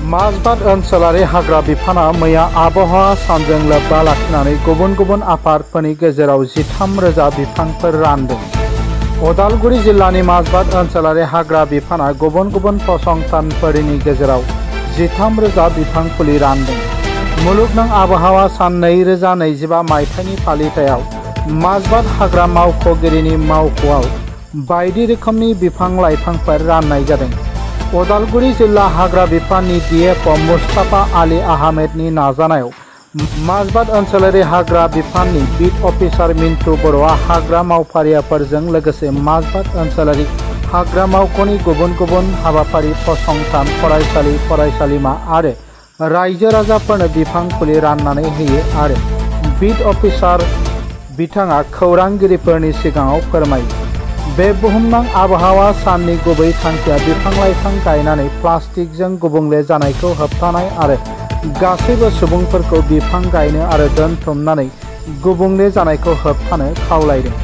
माजबाद ओनसोलारि हाग्रा बिफाना मैया आबहावा सानजों लोब्बा लाखिनानै गुबुन गुबुन आफादफोरनि गेजेराव 13,000 बिफांफोर रानदों। उदालगुरि जिल्लानि माजबाद ओनसोलारि हाग्रा बिफाना गुबुन गुबुन फसंथानफोरनि गेजेराव 13,000 बिफां फुलि रानदों। मुलुगनां आबहावा सान 2025 मायथाइनि फालिथायाव माजबाद हाग्रा मावख'गिरिनि मावख'आव बायदि रोखोमनि बिफां लाइफांफोर राननाय जादों। उदालगुरि जिल्ला हाग्रा बिफाननि DFO मुस्ताफा आली आहमेदनि नाजानायाव माजबाद ओनसोलारि हाग्रा बिफाननि बिट अफिसार मिन्टु बर'आ हाग्रा मावफारियाफोरजों लोगोसे माजबाद ओनसोलारि हाग्रा मावख'नि गुबुन गुबुन हाबाफारि फसंथान फरायसालि फरायसालिमा आरो रायजो राजाफोरनो बिफां फुलि राननानै होयो आरो बिट अफिसार बिथाङा खौरांगिरिफोरनि सिगाङाव फोरमायो। बे बुहुमनां आबहावा साननि गुबै थांखिया बिफां लाइफां गायनानै प्लास्टिकजों गुबुंले जानायखौ होबथानाय आरो गासैबो सुबुंफोरखौ बिफां गायनो आरो दोनथुमनानै गुबुंले जानायखौ होबथानो खावलायदों।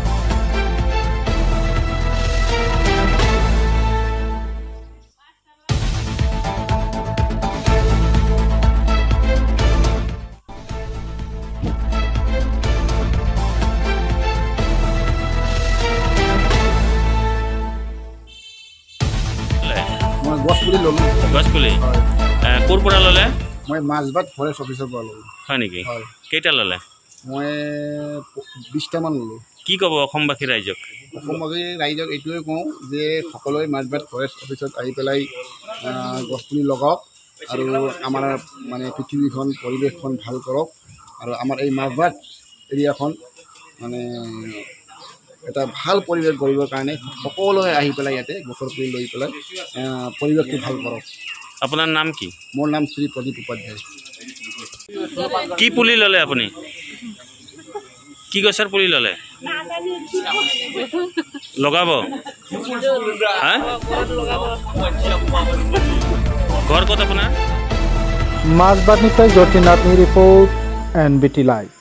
মই গছপুলি ললো। গছপুলি ক'ৰ পৰা ল'লে? মই মাজবাদ ফৰেষ্ট অফিচৰ পৰা ললো। হয় নেকি? কেইটা ল'লে? মই 20টামান ললো। কি ক'ব অসমবাসী ৰাইজক? অসমবাসী ৰাইজক এইটোৱে কওঁ যে সকলোৱে মাজবাদ ফৰেষ্ট অফিচত আহি পেলাই গছপুলি লগাওক আৰু আমাৰ মানে পৃথিৱীখন পৰিৱেশখন ভাল কৰক আৰু আমাৰ এই মাজবাদ এৰিয়াখন মানে এটা ভাল পৰিৱেশ গঢ়িবৰ কাৰণে সকলোৱে আহি পেলাই ইয়াতে গছৰ পুলি লৈ পেলাই পৰিৱেশটো ভাল কৰক। আপোনাৰ নাম কি? মোৰ নাম শ্ৰী প্ৰদীপ উপাধ্যায়। কি পুলি ল'লে আপুনি? কি গছৰ পুলি ল'লে? লগাব? হা? ঘৰ ক'ত আপোনাৰ? माजबादनिफ्राय जतिनाथनि रिपोर्ट NBT लाइव।